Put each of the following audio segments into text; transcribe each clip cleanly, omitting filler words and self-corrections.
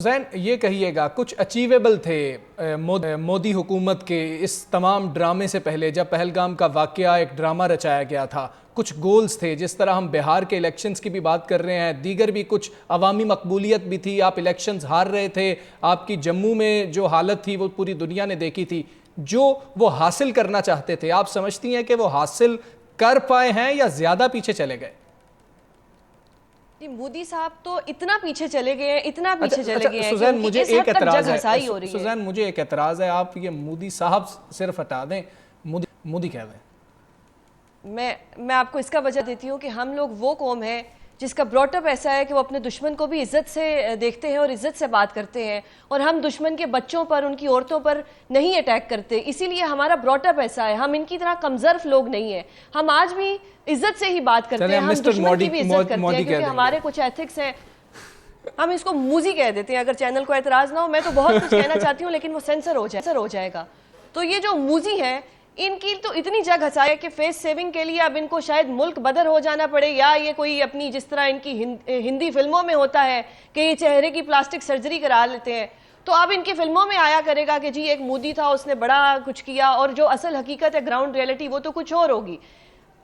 حسین یہ کہیے گا کچھ اچیویبل تھے مودی حکومت کے اس تمام ڈرامے سے پہلے جب پہلگام کا واقعہ ایک ڈرامہ رچایا گیا تھا، کچھ گولز تھے، جس طرح ہم بہار کے الیکشنز کی بھی بات کر رہے ہیں، دیگر بھی کچھ عوامی مقبولیت بھی تھی، آپ الیکشنز ہار رہے تھے، آپ کی جموں میں جو حالت تھی وہ پوری دنیا نے دیکھی تھی، جو وہ حاصل کرنا چاہتے تھے، آپ سمجھتی ہیں کہ وہ حاصل کر پائے ہیں یا زیادہ پیچھے چلے گئے؟ مودی صاحب تو اتنا پیچھے چلے گئے ہیں، اتنا پیچھے چلے گئے ہیں سوزین کہ مجھے اس ایک حد تک اعتراض جگ ہسائی ہو ہے، رہی ہے۔ سوزین مجھے ایک اعتراض ہے، آپ یہ مودی صاحب صرف ہٹا دیں، مودی کہہ دیں۔ میں آپ کو اس کا وجہ دیتی ہوں کہ ہم لوگ وہ قوم ہے جس کا براٹ اپ ایسا ہے کہ وہ اپنے دشمن کو بھی عزت سے دیکھتے ہیں اور عزت سے بات کرتے ہیں، اور ہم دشمن کے بچوں پر، ان کی عورتوں پر نہیں اٹیک کرتے، اسی لیے ہمارا براٹ اپ ایسا ہے، ہم ان کی طرح کمزرف لوگ نہیں ہیں، ہم آج بھی عزت سے ہی بات کرتے ہیں، ہم دشمن کی بھی عزت کرتے ہیں کیونکہ ہمارے کچھ ایتھکس ہیں۔ ہم اس کو موزی کہہ دیتے ہیں، اگر چینل کو اعتراض نہ ہو، میں تو بہت کچھ کہنا چاہتی ہوں لیکن وہ سینسر ہو جائے گا۔ تو یہ جو موزی ہے، ان کی تو اتنی جگ ہسائی ہے کہ فیس سیونگ کے لیے اب ان کو شاید ملک بدر ہو جانا پڑے، یا یہ کوئی اپنی جس طرح ان کی ہندی فلموں میں ہوتا ہے کہ یہ چہرے کی پلاسٹک سرجری کرا لیتے ہیں، تو اب ان کی فلموں میں آیا کرے گا کہ جی ایک مودی تھا، اس نے بڑا کچھ کیا، اور جو اصل حقیقت ہے، گراؤنڈ ریئلٹی، وہ تو کچھ اور ہوگی۔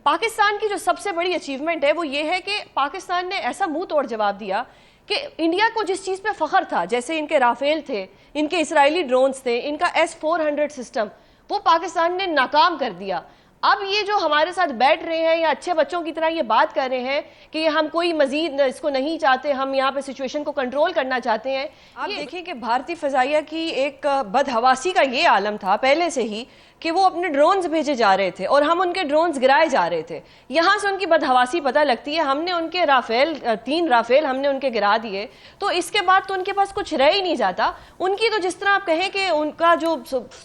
پاکستان کی جو سب سے بڑی اچیومنٹ ہے وہ یہ ہے کہ پاکستان نے ایسا منہ توڑ جواب دیا کہ انڈیا کو جس چیز پہ فخر تھا، جیسے ان کے رافیل تھے، ان کے اسرائیلی ڈرونز تھے، ان کا S-400 سسٹم، وہ پاکستان نے ناکام کر دیا۔ اب یہ جو ہمارے ساتھ بیٹھ رہے ہیں یا اچھے بچوں کی طرح یہ بات کر رہے ہیں کہ ہم کوئی مزید اس کو نہیں چاہتے، ہم یہاں پہ سچویشن کو کنٹرول کرنا چاہتے ہیں، آپ دیکھیں کہ بھارتی فضائیہ کی ایک بدحواسی کا یہ عالم تھا پہلے سے ہی کہ وہ اپنے ڈرونز بھیجے جا رہے تھے اور ہم ان کے ڈرونز گرائے جا رہے تھے۔ یہاں سے ان کی بدحواسی پتہ لگتی ہے، ہم نے ان کے 3 رافیل ہم نے ان کے گرا دیے، تو اس کے بعد تو ان کے پاس کچھ رہ ہی نہیں جاتا۔ ان کی تو جس طرح آپ کہیں کہ ان کا جو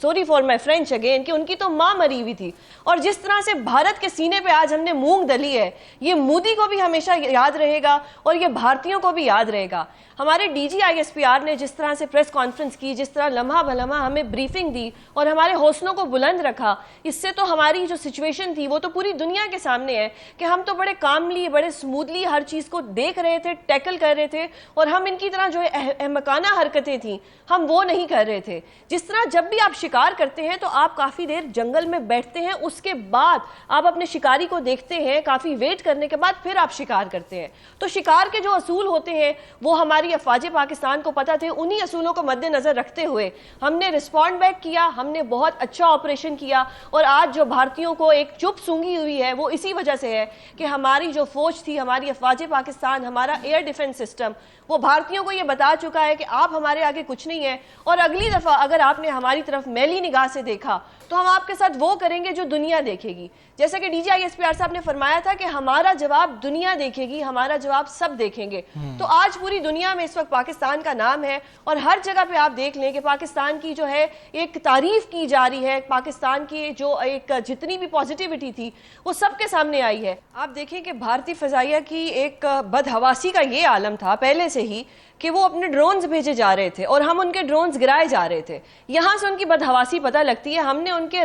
sorry for my French again کہ ان کی تو ماں مری ہوئی تھی، اور جس طرح سے بھارت کے سینے پہ آج ہم نے مونگ دلی ہے، یہ مودی کو بھی ہمیشہ یاد رہے گا اور یہ بھارتیوں کو بھی یاد رہے گا۔ ہمارے DG/ISPR نے جس طرح سے پریس کانفرنس کی، جس طرح لمحہ بلمحہ ہمیں بریفنگ دی اور ہمارے حوصلوں کو بلند رکھا، اس سے تو ہماری جو سچویشن تھی وہ تو پوری دنیا کے سامنے ہے کہ ہم تو بڑے کاملی، بڑے سموتھلی ہر چیز کو دیکھ رہے تھے، ٹیکل کر رہے تھے، اور ہم ان کی طرح جو احمقانہ حرکتیں تھیں ہم وہ نہیں کر رہے تھے۔ جس طرح جب بھی آپ شکار کرتے ہیں تو آپ کافی دیر جنگل میں بیٹھتے ہیں، اس کے بعد آپ اپنے شکاری کو دیکھتے ہیں، کافی ویٹ کرنے کے بعد پھر آپ شکار کرتے ہیں۔ تو شکار کے جو اصول ہوتے ہیں وہ ہماری افواج پاکستان کو پتہ تھے، انہی اصولوں کو مد نظر رکھتے ہوئے ہم نے رسپونڈ بیک کیا، ہم نے بہت اچھا آپریشن کیا، اور آج جو بھارتیوں کو ایک چپ سونگھی ہوئی ہے وہ اسی وجہ سے ہے کہ ہماری جو فوج تھی، ہماری افواج پاکستان، ہمارا ایئر ڈیفنس سسٹم، وہ بھارتیوں کو یہ بتا چکا ہے کہ آپ ہمارے آگے کچھ نہیں ہے، اور اگلی دفعہ اگر آپ نے ہماری طرف میلی نگاہ سے دیکھا تو ہم آپ کے ساتھ وہ کریں گے جو دنیا دیکھے گی۔ جیسا کہ DG/ISPR صاحب نے فرمایا تھا کہ ہمارا جواب دنیا دیکھے گی، ہمارا جواب سب دیکھیں گے۔ تو آج پوری دنیا میں اس وقت پاکستان کا نام ہے، اور ہر جگہ پہ آپ دیکھ لیں کہ پاکستان کی جو ہے ایک تعریف کی جا رہی ہے، پاکستان کی جو ایک جتنی بھی پازیٹیوٹی تھی وہ سب کے سامنے آئی ہے۔ آپ دیکھیں کہ بھارتی فضائیہ کی ایک بدحواسی کا یہ عالم تھا پہلے سے ہی کہ وہ اپنے ڈرونز بھیجے جا رہے تھے اور ہم ان کے ڈرونز گرائے جا رہے تھے۔ یہاں سے ان کی بدحواسی پتہ لگتی ہے، ہم نے ان کے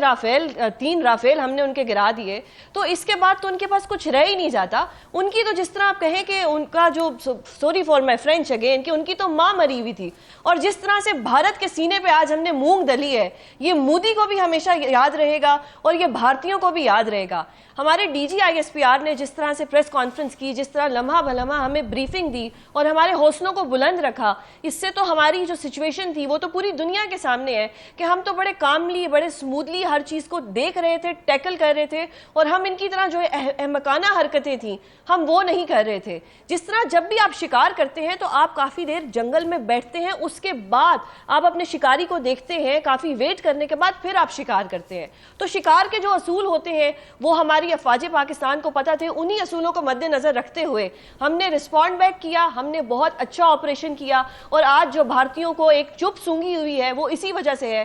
3 رافیل ہم نے ان کے گرا دیے، تو اس کے بعد تو ان کے پاس کچھ رہ ہی نہیں جاتا۔ ان کی تو جس طرح آپ کہیں کہ ان کا جو sorry for my French again کہ ان کی تو ماں مری ہوئی تھی، اور جس طرح سے بھارت کے سینے پہ آج ہم نے مونگ دلی ہے، یہ مودی کو بھی ہمیشہ یاد رہے گا اور یہ بھارتیوں کو بھی یاد رہے گا۔ ہمارے DG/ISPR نے جس طرح سے پریس کانفرنس کی، جس طرح لمحہ بلمحہ ہمیں بریفنگ دی اور ہمارے حوصلوں کو بلند رکھا، اس سے تو ہماری جو سچویشن تھی وہ تو پوری دنیا کے سامنے ہے کہ ہم تو بڑے کاملی، بڑے سموتھلی ہر چیز کو دیکھ رہے تھے، ٹیکل کر رہے تھے، اور ہم ان کی طرح جو احمقانہ حرکتیں تھیں ہم وہ نہیں کر رہے تھے۔ جس طرح جب بھی آپ شکار کرتے ہیں تو آپ کافی دیر جنگل میں بیٹھتے ہیں، اس کے بعد آپ اپنے شکاری کو دیکھتے ہیں، کافی ویٹ کرنے کے بعد پھر آپ شکار کرتے ہیں۔ تو شکار کے جو اصول ہوتے ہیں وہ ہماری افواج پاکستان کو پتہ تھے، انہی اصولوں کو مد نظر رکھتے ہوئے ہم نے رسپونڈ بیک کیا، ہم نے بہت اچھا آپریشن کیا، اور آج جو بھارتیوں کو ایک چپ سونگھی ہوئی ہے وہ اسی وجہ سے ہے